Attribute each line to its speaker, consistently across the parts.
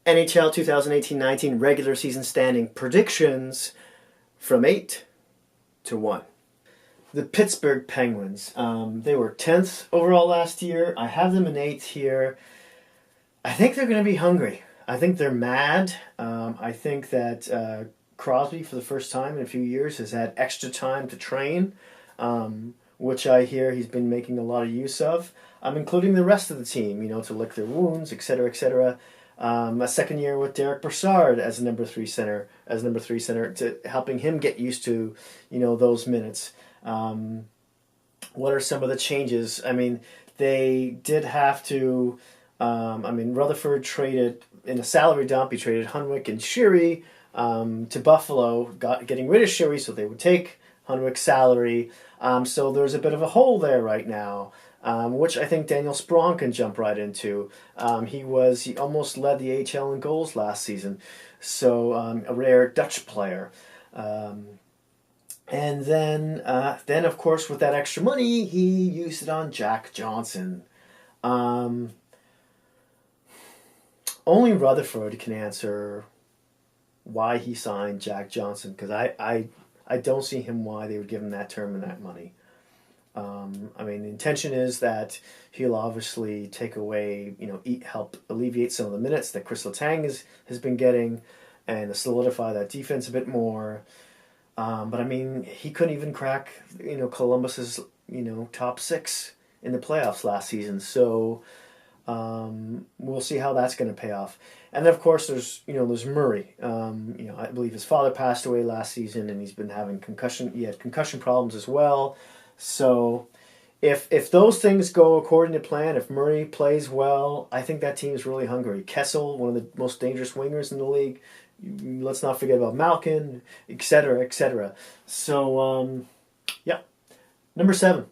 Speaker 1: NHL 2018-19 regular season standing predictions from 8 to 1. The Pittsburgh Penguins. They were 10th overall last year. I have them in 8th here. I think they're going to be hungry. I think they're mad. I think that Crosby, for the first time in a few years, has had extra time to train, which I hear he's been making a lot of use of. Including the rest of the team, to lick their wounds, etc., etc. A second year with Derek Brassard as number three center, to helping him get used to, those minutes. What are some of the changes? They did have to. Rutherford traded in a salary dump. He traded Hunwick and Sheary to Buffalo, getting rid of Sheary so they would take Hunwick's salary. So there's a bit of a hole there right now. Which I think Daniel Sprong can jump right into. He almost led the AHL in goals last season, so a rare Dutch player. And then of course, with that extra money, he used it on Jack Johnson. Only Rutherford can answer why he signed Jack Johnson, because I don't see him why they would give him that term and that money. The intention is that he'll obviously take away, help alleviate some of the minutes that Chris Letang has been getting, and to solidify that defense a bit more. But he couldn't even crack, Columbus's, top 6 in the playoffs last season. So we'll see how that's going to pay off. And then of course there's Murray. I believe his father passed away last season, and he's been having he had concussion problems as well. So if those things go according to plan, if Murray plays well, I think that team is really hungry. Kessel, one of the most dangerous wingers in the league. Let's not forget about Malkin, etc., etc. So, Number 7.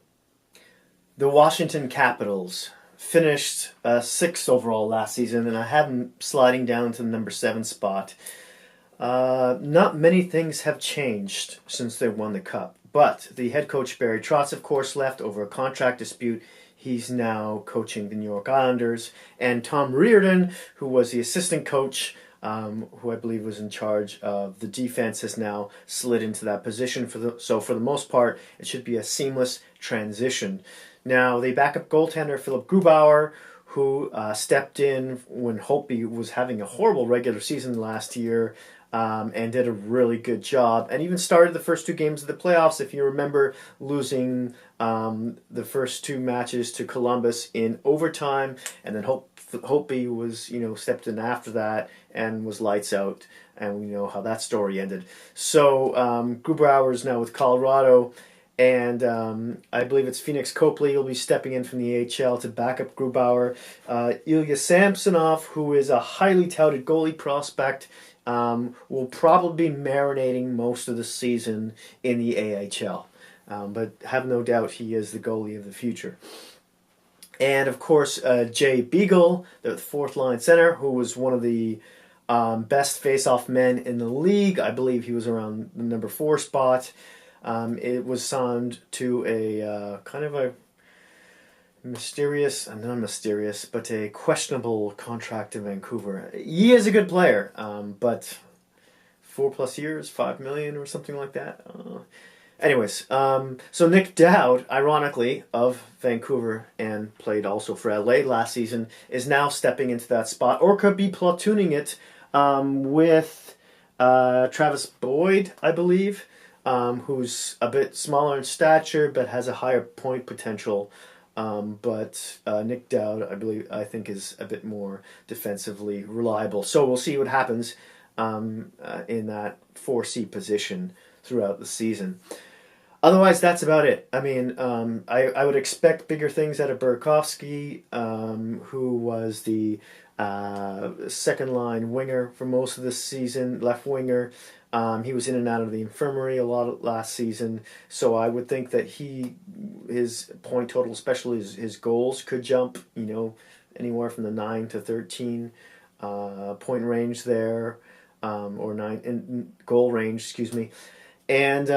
Speaker 1: The Washington Capitals finished 6th overall last season, and I have them sliding down to the number 7 spot. Not many things have changed since they won the Cup. But the head coach, Barry Trotz, of course, left over a contract dispute. He's now coaching the New York Islanders. And Tom Reardon, who was the assistant coach, who I believe was in charge of the defense, has now slid into that position. So for the most part, it should be a seamless transition. Now, the backup goaltender, Philip Grubauer, who stepped in when Holtby was having a horrible regular season last year, and did a really good job, and even started the first 2 games of the playoffs. If you remember, losing the first 2 matches to Columbus in overtime, and then Holtby was stepped in after that and was lights out, and we know how that story ended. So Grubauer is now with Colorado, and I believe it's Phoenix Copley will be stepping in from the AHL to back up Grubauer. Ilya Samsonov, who is a highly touted goalie prospect, will probably be marinating most of the season in the AHL. But have no doubt he is the goalie of the future. And of course, Jay Beagle, the 4th line center, who was one of the best face-off men in the league. I believe he was around the number 4 spot. It was signed to a kind of a but a questionable contract in Vancouver. He is a good player, but 4+ years, $5 million or something like that. Anyways, so Nick Dowd, ironically, of Vancouver and played also for LA last season, is now stepping into that spot, or could be platooning it with Travis Boyd, I believe, who's a bit smaller in stature but has a higher point potential. But Nick Dowd, I think, is a bit more defensively reliable. So we'll see what happens in that 4C position throughout the season. Otherwise, that's about it. I would expect bigger things out of Burakovsky, who was the second-line winger for most of the season, left winger. He was in and out of the infirmary a lot last season, so I would think that his point total, especially his goals, could jump, anywhere from the 9 to 13 point range there, or 9 in goal range, excuse me. And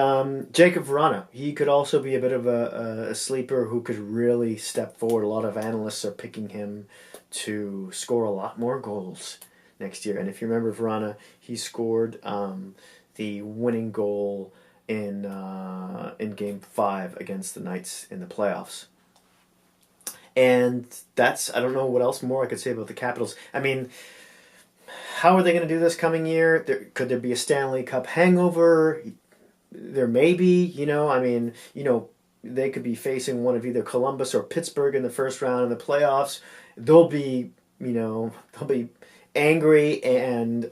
Speaker 1: Jacob Vrana, he could also be a bit of a sleeper who could really step forward. A lot of analysts are picking him to score a lot more goals next year. And if you remember Vrana, he scored the winning goal in Game 5 against the Knights in the playoffs. And I don't know what else more I could say about the Capitals. I mean, how are they going to do this coming year? Could there be a Stanley Cup hangover? There may be, I mean, they could be facing one of either Columbus or Pittsburgh in the first round of the playoffs. They'll be, they'll be angry and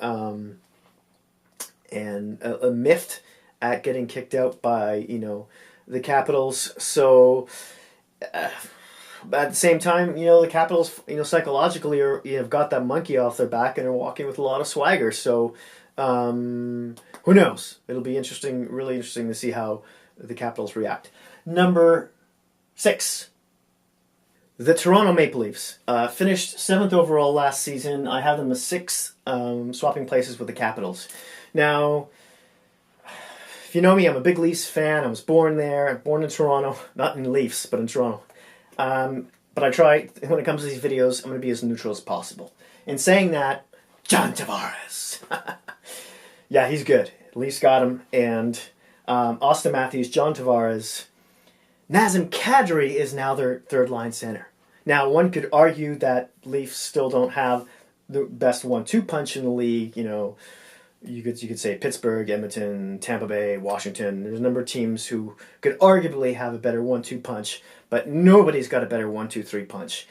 Speaker 1: miffed at getting kicked out by, the Capitals. So, at the same time, the Capitals, psychologically have got that monkey off their back and are walking with a lot of swagger. So, who knows? It'll be interesting, really interesting to see how the Capitals react. Number 6. The Toronto Maple Leafs finished 7th overall last season. I have them as 6th, swapping places with the Capitals. Now, if you know me, I'm a big Leafs fan. I was born there, born in Toronto. Not in Leafs, but in Toronto. But I try, when it comes to these videos, I'm going to be as neutral as possible. In saying that, John Tavares. Yeah, he's good. Leafs got him. And Austin Matthews, John Tavares. Nazem Kadri is now their third-line center. Now, one could argue that Leafs still don't have the best 1-2 punch in the league. You could say Pittsburgh, Edmonton, Tampa Bay, Washington. There's a number of teams who could arguably have a better 1-2 punch, but nobody's got a better 1-2-3 punch.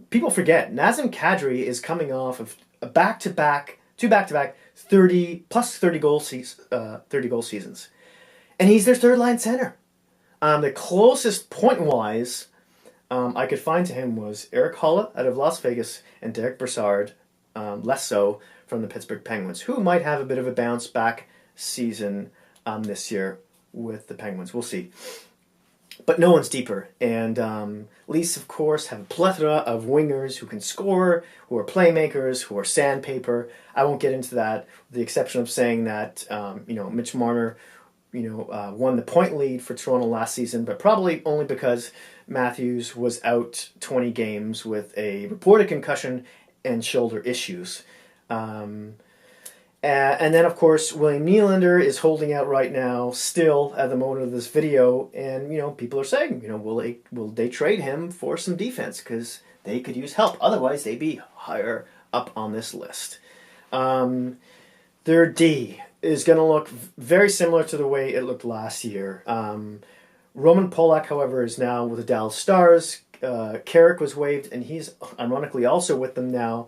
Speaker 1: People forget Nazem Kadri is coming off of two back-to-back 30 goal seasons, and he's their third-line center. The closest point-wise I could find to him was Eric Holla out of Las Vegas and Derek Brassard, less so, from the Pittsburgh Penguins, who might have a bit of a bounce-back season this year with the Penguins. We'll see. But no one's deeper. And Leafs, of course, have a plethora of wingers who can score, who are playmakers, who are sandpaper. I won't get into that, with the exception of saying that, Mitch Marner, won the point lead for Toronto last season, but probably only because Matthews was out 20 games with a reported concussion and shoulder issues. And then, of course, William Nylander is holding out right now, still at the moment of this video, and people are saying, will they trade him for some defense because they could use help. Otherwise, they'd be higher up on this list. Their D is going to look very similar to the way it looked last year. Roman Polak, however, is now with the Dallas Stars. Carrick was waived, and he's ironically also with them now.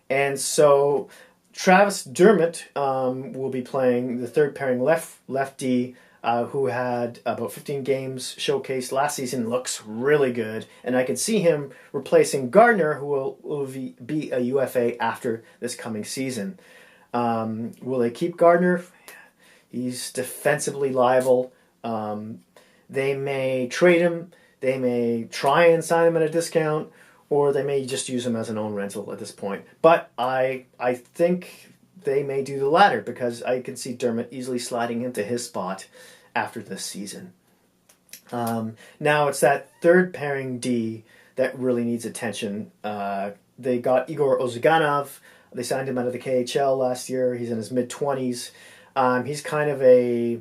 Speaker 1: And so Travis Dermott will be playing the third pairing lefty, who had about 15 games showcased last season. Looks really good, and I can see him replacing Gardner, who will be a UFA after this coming season. Will they keep Gardner? He's defensively liable. They may trade him. They may try and sign him at a discount, or they may just use him as an own rental at this point. But I think they may do the latter, because I can see Dermott easily sliding into his spot after this season. Now it's that third pairing D that really needs attention. They got Igor Ozhiganov. They signed him out of the KHL last year. He's in his mid-20s. He's kind of a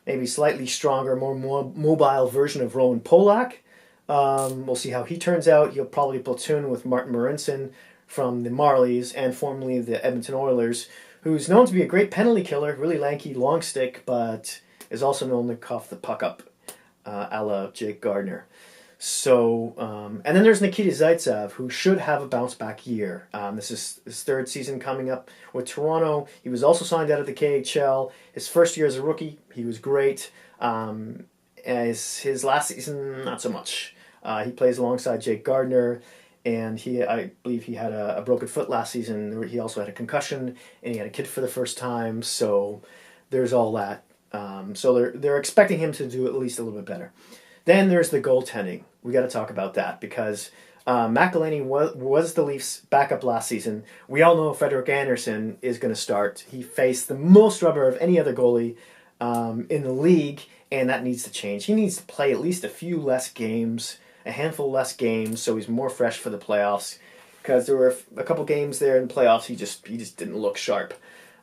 Speaker 1: maybe slightly stronger, more mobile version of Roman Polak. We'll see how he turns out. He'll probably platoon with Martin Marincin from the Marlies and formerly the Edmonton Oilers, who's known to be a great penalty killer, really lanky, long stick, but is also known to cough the puck up, a la Jake Gardner. So, and then there's Nikita Zaitsev, who should have a bounce-back year. This is his third season coming up with Toronto. He was also signed out of the KHL. His first year as a rookie, he was great. As his last season, not so much. He plays alongside Jake Gardner, and I believe he had a broken foot last season. He also had a concussion, and he had a kid for the first time, so there's all that. So they're expecting him to do at least a little bit better. Then there's the goaltending. We got to talk about that, because McElhinney was the Leafs' backup last season. We all know Frederik Andersen is going to start. He faced the most rubber of any other goalie in the league, and that needs to change. He needs to play at least a handful less games, so he's more fresh for the playoffs. because there were a couple games there in playoffs he just didn't look sharp.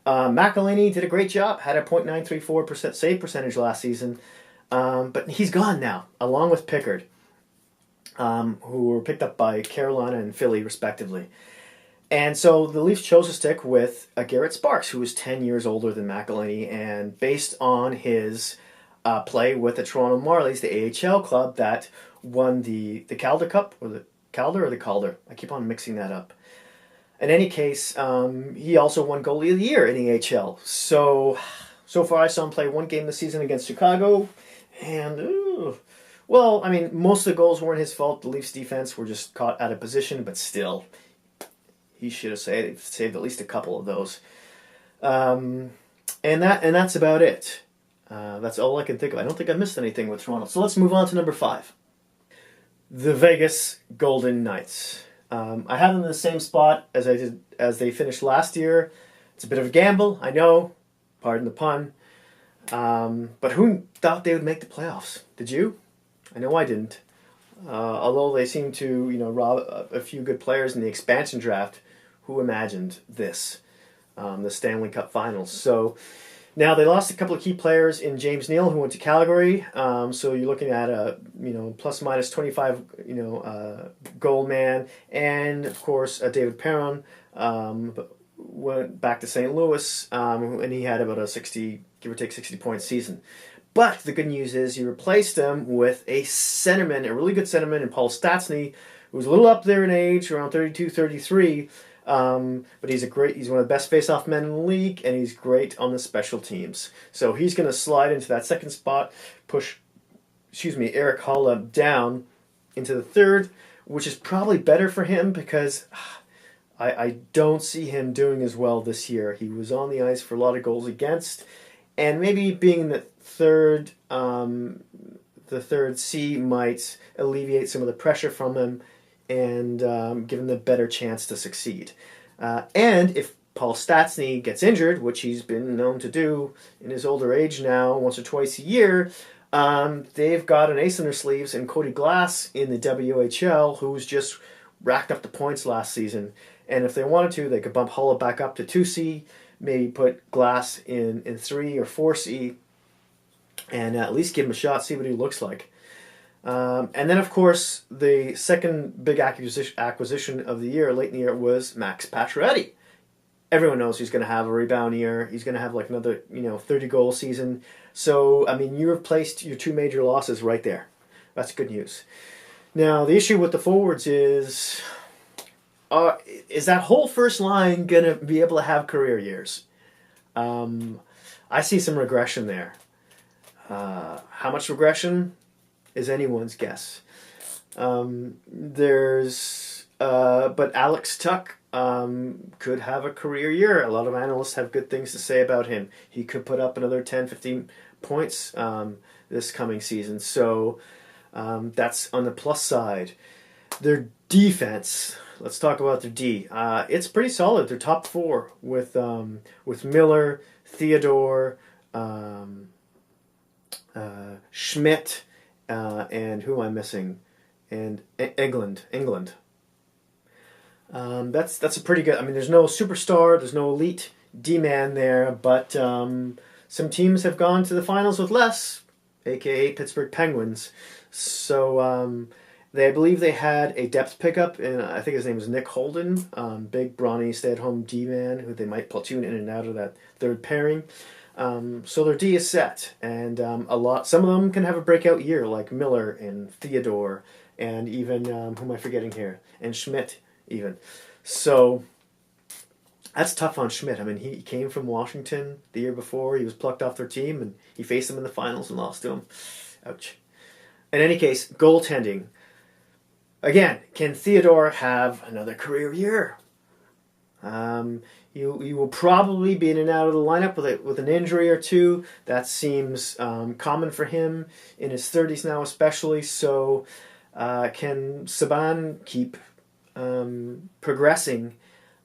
Speaker 1: McElhinney did a great job, had a .934% save percentage last season, but he's gone now, along with Pickard, who were picked up by Carolina and Philly, respectively. And so the Leafs chose to stick with Garrett Sparks, who was 10 years older than McElhinney, and based on his play with the Toronto Marlies, the AHL club that won the Calder Cup, or the Calder or the Calder? I keep on mixing that up. In any case, he also won Goalie of the Year in the AHL. So far I saw him play one game this season against Chicago, and well, I mean, most of the goals weren't his fault. The Leafs defense were just caught out of position, but still, he should have saved at least a couple of those. And that's about it. That's all I can think of. I don't think I missed anything with Toronto. So let's move on to number 5. The Vegas Golden Knights. I have them in the same spot as they finished last year. It's a bit of a gamble, I know. Pardon the pun. But who thought they would make the playoffs? Did you? I know I didn't. Although they seem to, rob a few good players in the expansion draft, who imagined this? The Stanley Cup Finals. So now they lost a couple of key players in James Neal, who went to Calgary. So you're looking at a plus minus 25 goal man, and of course David Perron went back to St. Louis, and he had about a 60, give or take 60-point season. But the good news is you replaced him with a centerman, a really good centerman in Paul Stastny, who's a little up there in age, around 32, 33. But he's one of the best face-off men in the league, and he's great on the special teams. So he's going to slide into that second spot, push, Erik Haula down into the third, which is probably better for him because I don't see him doing as well this year. He was on the ice for a lot of goals against, and maybe being the third C might alleviate some of the pressure from him and give him the better chance to succeed. And if Paul Stastny gets injured, which he's been known to do in his older age now, once or twice a year, they've got an ace in their sleeves in Cody Glass in the WHL, who's just racked up the points last season. And if they wanted to, they could bump Hulla back up to 2C, maybe put Glass in 3 or 4C, and at least give him a shot, see what he looks like. And then, of course, the second big acquisition of the year, late in the year, was Max Pacioretty. Everyone knows he's going to have a rebound year. He's going to have like another, 30-goal season. So, I mean, you replaced your two major losses right there. That's good news. Now, the issue with the forwards is that whole first line going to be able to have career years? I see some regression there. How much regression is anyone's guess. But Alex Tuch could have a career year. A lot of analysts have good things to say about him. He could put up another 10, 15 points this coming season. So that's on the plus side. Their defense, let's talk about their D. It's pretty solid. They're top 4 with Miller, Theodore, Schmidt, and who am I missing? And England. That's a pretty good. I mean, there's no superstar, there's no elite D-man there, but some teams have gone to the finals with less, aka Pittsburgh Penguins. So I believe they had a depth pickup, and I think his name was Nick Holden, big, brawny, stay-at-home D-man who they might platoon in and out of that third pairing. So their D is set, and some of them can have a breakout year, like Miller and Theodore, and even who am I forgetting here? And Schmidt, even. So that's tough on Schmidt. I mean, he came from Washington the year before. He was plucked off their team, and he faced them in the finals and lost to them. Ouch. In any case, goaltending. Again, can Theodore have another career year? You will probably be in and out of the lineup with an injury or two. That seems common for him in his 30s now, especially. So, can Saban keep progressing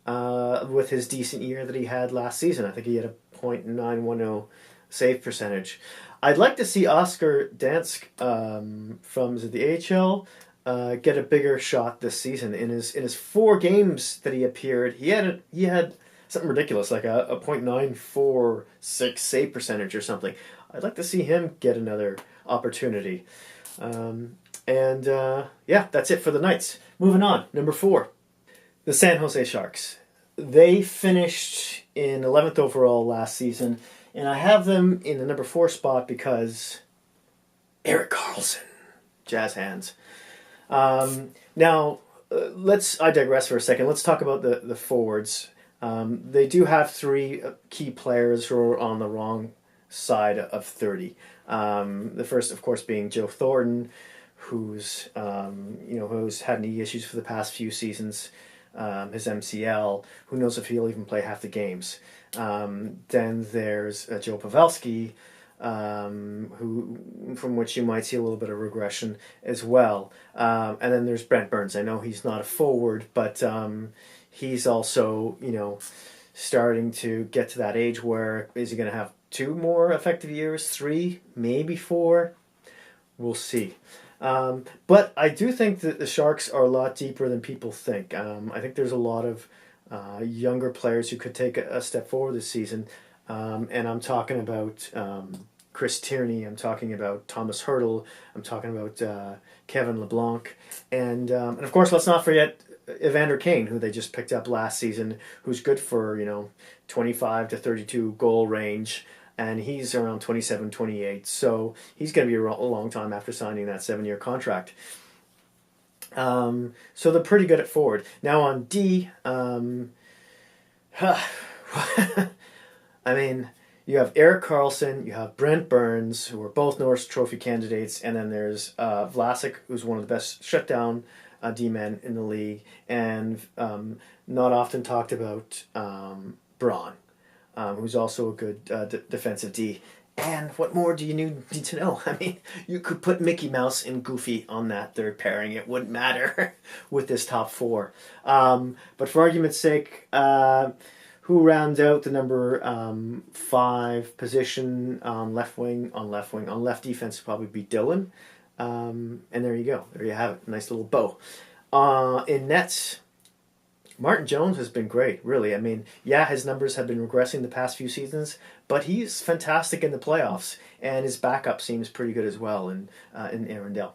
Speaker 1: with his decent year that he had last season? I think he had a .910 save percentage. I'd like to see Oscar Dansk from the AHL get a bigger shot this season. In his 4 games that he appeared, he had something ridiculous like a .946 save percentage or something. I'd like to see him get another opportunity. Yeah, that's it for the Knights. Moving on, number 4, the San Jose Sharks. They finished in 11th overall last season, and I have them in the number 4 spot because Erik Karlsson, jazz hands. Now, I digress for a second. Let's talk about the forwards. They do have 3 key players who are on the wrong side of 30. The first, of course, being Joe Thornton, who's had knee issues for the past few seasons, his MCL. Who knows if he'll even play half the games? Then there's Joe Pavelski, from which you might see a little bit of regression as well. And then there's Brent Burns. I know he's not a forward, but he's also, starting to get to that age where is he going to have 2 more effective years, 3, maybe 4? We'll see. But I do think that the Sharks are a lot deeper than people think. I think there's a lot of younger players who could take a step forward this season. And I'm talking about Chris Tierney, I'm talking about Thomas Hertl, I'm talking about Kevin LeBlanc, and of course let's not forget Evander Kane, who they just picked up last season, who's good for 25 to 32 goal range, and he's around 27, 28, so he's going to be a long time after signing that 7-year contract. So they're pretty good at forward. Now on D, I mean, you have Erik Karlsson, you have Brent Burns, who are both Norris Trophy candidates, and then there's Vlasic, who's one of the best shutdown D-men in the league, and not often talked about Braun, who's also a good defensive D. And what more do you need to know? I mean, you could put Mickey Mouse and Goofy on that third pairing. It wouldn't matter with this top 4. But for argument's sake, who rounds out the number 5 position on left wing? On left defense would probably be Dylan. And there you go. There you have it. Nice little bow. In nets, Martin Jones has been great, really. I mean, yeah, his numbers have been regressing the past few seasons, but he's fantastic in the playoffs, and his backup seems pretty good as well in Arundel.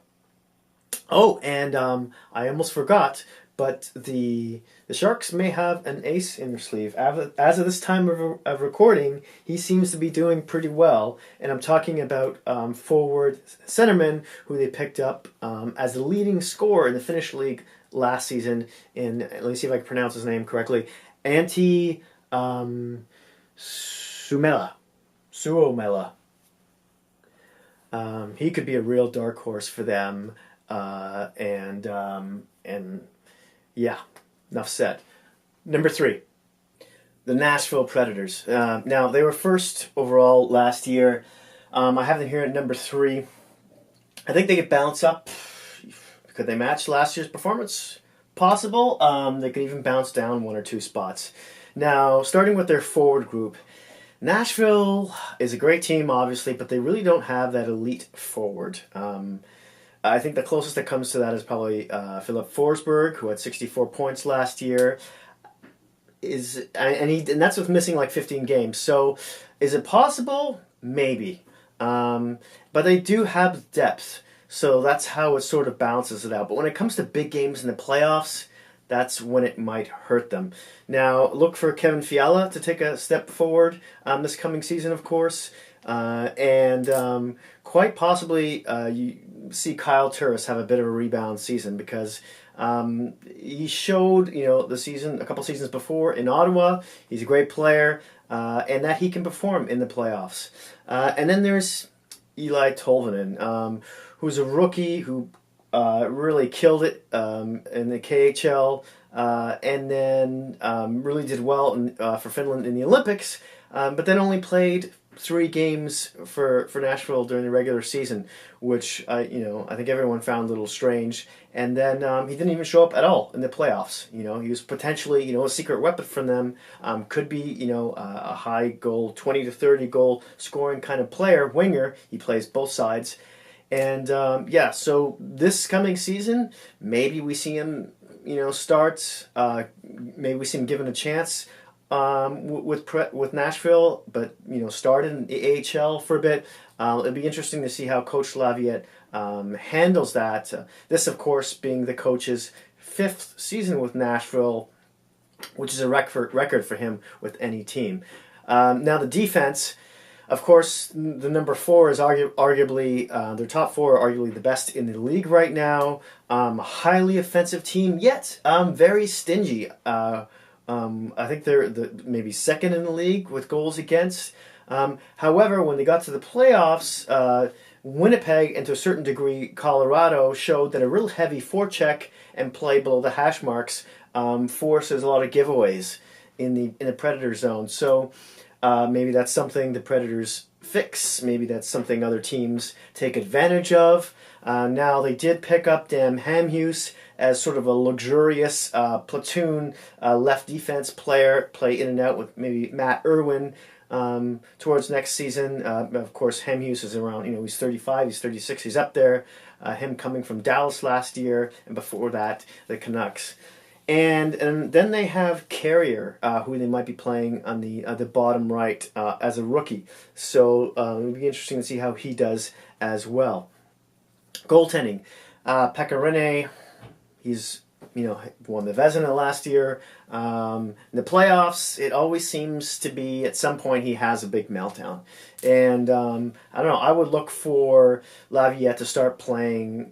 Speaker 1: Oh, and I almost forgot, but the Sharks may have an ace in their sleeve. As of this time of recording, he seems to be doing pretty well, and I'm talking about forward centerman, who they picked up as the leading scorer in the Finnish league last season in, let me see if I can pronounce his name correctly, Antti Suomela. He could be a real dark horse for them, and yeah, enough said. Number 3, the Nashville Predators. Now, they were first overall last year. I have them here at number 3. I think they could bounce up. Could they match last year's performance? Possible. They could even bounce down 1 or 2 spots. Now, starting with their forward group, Nashville is a great team, obviously, but they really don't have that elite forward. I think the closest that comes to that is probably Philip Forsberg, who had 64 points last year. And that's with missing like 15 games. So, is it possible? Maybe. But they do have depth. So that's how it sort of balances it out. But when it comes to big games in the playoffs, that's when it might hurt them. Now, look for Kevin Fiala to take a step forward this coming season, of course. And quite possibly you see Kyle Turris have a bit of a rebound season because he showed, a couple seasons before in Ottawa, he's a great player, and that he can perform in the playoffs. And then there's Eli Tolvanen, who's a rookie who really killed it in the KHL, and then really did well for Finland in the Olympics, but then only played 3 games for Nashville during the regular season, which I think everyone found a little strange. And then he didn't even show up at all in the playoffs. He was potentially a secret weapon from them. Could be a high goal, 20 to 30 goal scoring kind of player, winger. He plays both sides. And yeah, so this coming season, maybe we see him, start. Maybe we see him given a chance with Nashville, but start in the AHL for a bit. It'd be interesting to see how Coach Laviolette handles that. This, of course, being the coach's fifth season with Nashville, which is a record for him with any team. Now the defense, of course, the number four is arguably their top four are arguably the best in the league right now. Highly offensive team, yet very stingy. I think they're maybe second in the league with goals against. However, when they got to the playoffs, Winnipeg and to a certain degree Colorado showed that a real heavy forecheck and play below the hash marks forces a lot of giveaways in the Predator zone. So maybe that's something the Predators fix. Maybe that's something other teams take advantage of. Now they did pick up Dan Hamhuis as sort of a luxurious platoon left defense player, play in and out with maybe Matt Irwin towards next season. Of course, Hamhuis is around, he's 35, he's 36, he's up there. Him coming from Dallas last year, and before that, the Canucks. And then they have Carrier, who they might be playing on the bottom right as a rookie. So it'll be interesting to see how he does as well. Goaltending, Pekka Rinne, he's won the Vezina last year. In the playoffs, it always seems to be at some point he has a big meltdown. And I don't know, I would look for Laviolette to start playing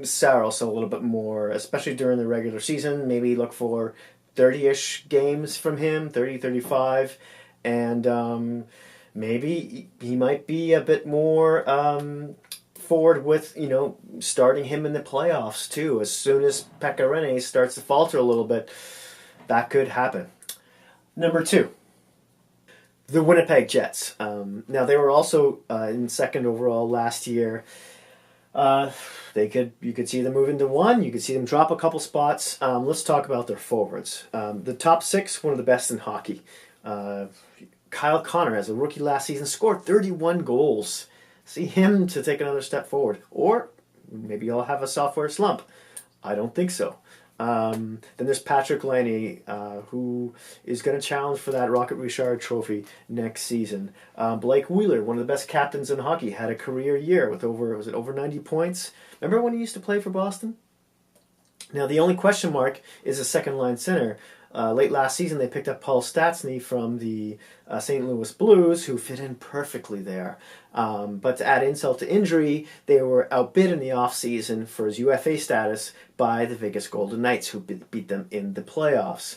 Speaker 1: Saros a little bit more, especially during the regular season. Maybe look for 30-ish games from him, 30, 35. And maybe he might be a bit more forward with, starting him in the playoffs too. As soon as Pekka Rinne starts to falter a little bit, that could happen. Number 2, the Winnipeg Jets. Now they were also in second overall last year. You could see them move into 1. You could see them drop a couple spots. Let's talk about their forwards. The top 6, one of the best in hockey. Kyle Connor, as a rookie last season, scored 31 goals. See him to take another step forward. Or maybe he'll have a sophomore slump. I don't think so. Then there's Patrick Laine, who is going to challenge for that Rocket Richard Trophy next season. Blake Wheeler, one of the best captains in hockey, had a career year with over 90 points. Remember when he used to play for Boston? Now the only question mark is a second line center. Late last season, they picked up Paul Stastny from the St. Louis Blues, who fit in perfectly there. But to add insult to injury, they were outbid in the offseason for his UFA status by the Vegas Golden Knights, who beat them in the playoffs.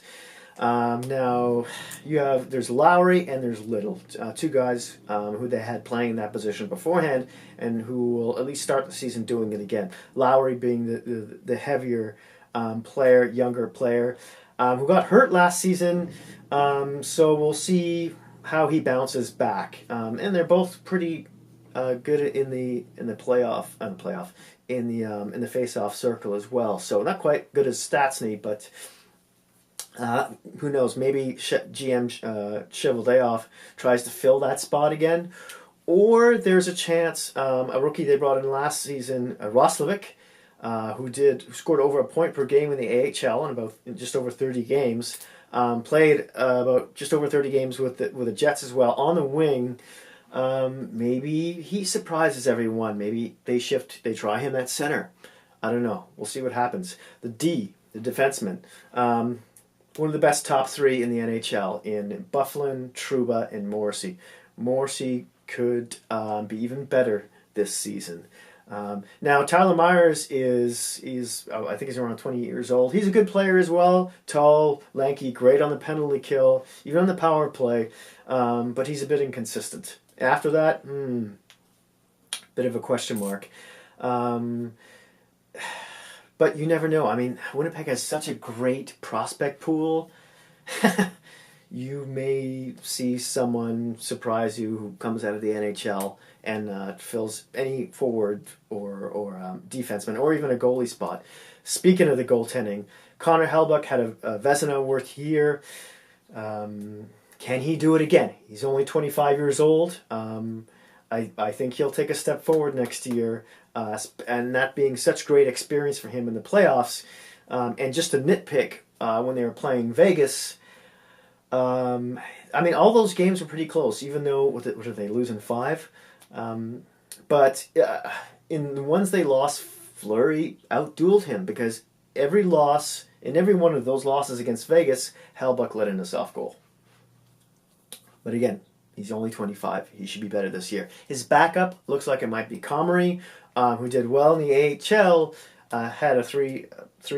Speaker 1: Now, there's Lowry and there's Little, two guys who they had playing in that position beforehand and who will at least start the season doing it again. Lowry being the heavier player, younger player, who got hurt last season, so we'll see how he bounces back. And they're both pretty good in the face-off circle as well. So not quite good as Stastny, but who knows? Maybe GM Cheveldayoff tries to fill that spot again, or there's a chance a rookie they brought in last season, Roslovic, who scored over a point per game in the AHL in just over 30 games. Played about just over 30 games with the Jets as well on the wing. Maybe he surprises everyone. Maybe they try him at center. I don't know. We'll see what happens. The defenseman. One of the best top 3 in the NHL in Byfuglien, Trouba, and Morrissey. Morrissey could be even better this season. Now Tyler Myers is I think he's around 20 years old. He's a good player as well. Tall, lanky, great on the penalty kill, even on the power play. But he's a bit inconsistent. After that, bit of a question mark. But you never know. I mean, Winnipeg has such a great prospect pool. You may see someone surprise you who comes out of the NHL and fills any forward or defenseman or even a goalie spot. Speaking of the goaltending, Connor Hellebuyck had a Vezina worth year. Can he do it again? He's only 25 years old. I think he'll take a step forward next year. and that being such great experience for him in the playoffs. And just a nitpick, when they were playing Vegas, I mean, all those games were pretty close, even though, what did they lose in 5? But in the ones they lost, Fleury outdueled him, because in every one of those losses against Vegas, Hellebuyck let in a soft goal. But again, he's only 25. He should be better this year. His backup looks like it might be Comrie, who did well in the AHL, had 3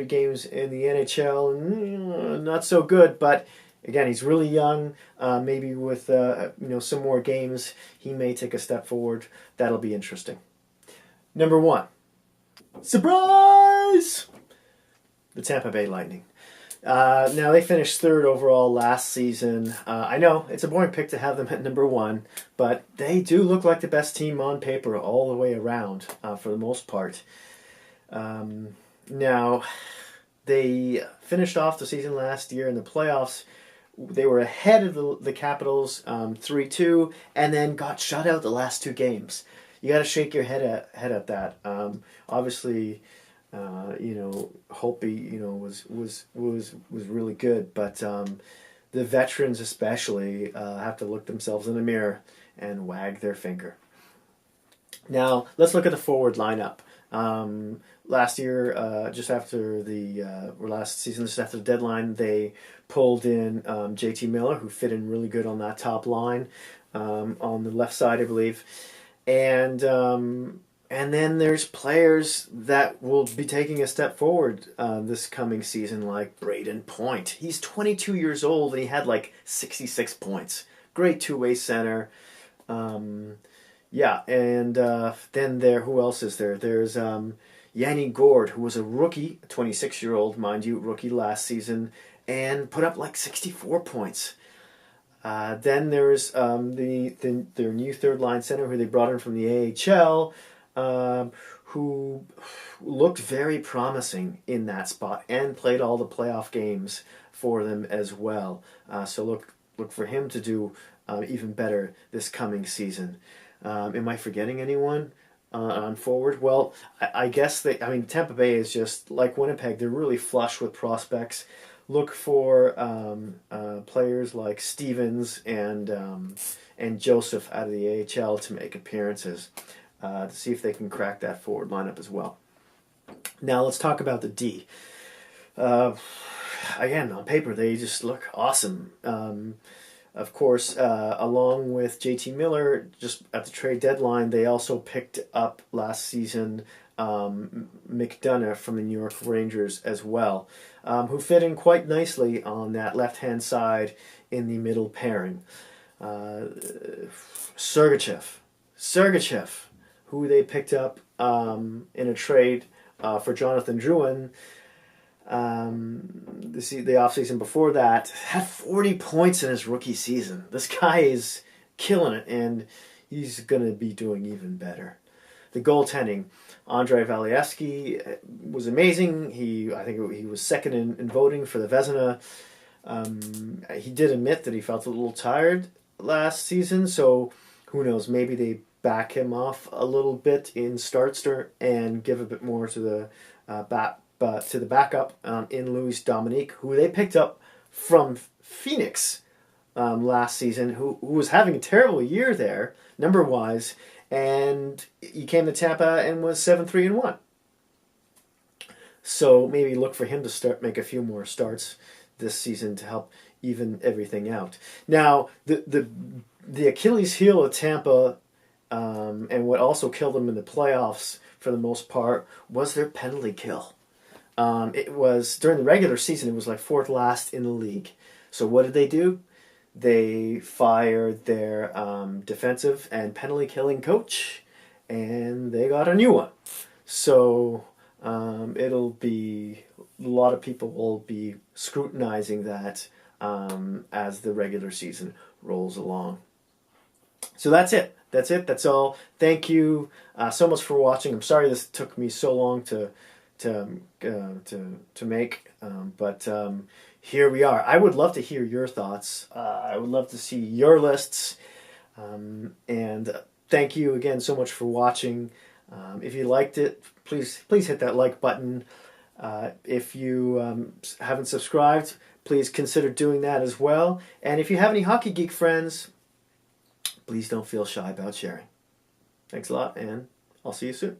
Speaker 1: games in the NHL, not so good, but again, he's really young. Maybe with some more games, he may take a step forward. That'll be interesting. Number 1. Surprise! The Tampa Bay Lightning. Now, they finished 3rd overall last season. I know, it's a boring pick to have them at number 1, but they do look like the best team on paper all the way around, for the most part. Now, they finished off the season last year in the playoffs. They were ahead of the Capitals 3-2, and then got shut out the last 2 games. You got to shake your head at that. Obviously, Holtby, was really good, but the veterans especially have to look themselves in the mirror and wag their finger. Now, let's look at the forward lineup. Last year, last season, just after the deadline, they pulled in JT Miller, who fit in really good on that top line, on the left side, I believe. And then there's players that will be taking a step forward this coming season, like Braden Point. He's 22 years old, and he had like 66 points. Great two-way center. Then who else is there? There's Yanni Gourde, who was a rookie, a 26-year-old, mind you, rookie last season, and put up like 64 points. Then there's their new third-line center, who they brought in from the AHL, who looked very promising in that spot and played all the playoff games for them as well. So look for him to do even better this coming season. Am I forgetting anyone on forward? Well, I guess Tampa Bay is just like Winnipeg. They're really flush with prospects. Look for players like Stevens and Joseph out of the AHL to make appearances to see if they can crack that forward lineup as well. Now let's talk about the D. Again, on paper, they just look awesome. Of course, along with JT Miller, just at the trade deadline, they also picked up last season McDonough from the New York Rangers as well, who fit in quite nicely on that left-hand side in the middle pairing. Sergachev, who they picked up in a trade for Jonathan Drouin. The offseason before that, had 40 points in his rookie season. This guy is killing it, and he's going to be doing even better. The goaltending, Andrei Vasilevskiy was amazing. I think he was second in voting for the Vezina. He did admit that he felt a little tired last season, so who knows, maybe they back him off a little bit in Startster and give a bit more to the backup in Louis Dominique, who they picked up from Phoenix last season, who was having a terrible year there, number-wise, and he came to Tampa and was 7-3-1. So maybe look for him to make a few more starts this season to help even everything out. Now, the Achilles heel of Tampa, and what also killed them in the playoffs for the most part, was their penalty kill. It was, during the regular season, it was like 4th last in the league. So what did they do? They fired their defensive and penalty killing coach, and they got a new one. So it'll be, a lot of people will be scrutinizing that as the regular season rolls along. So that's it. That's all. Thank you so much for watching. I'm sorry this took me so long to make, but here we are. I would love to hear your thoughts. I would love to see your lists, and thank you again so much for watching. If you liked it, please hit that like button. If you haven't subscribed, please consider doing that as well. And if you have any Hockey Geek friends, please don't feel shy about sharing. Thanks a lot, and I'll see you soon.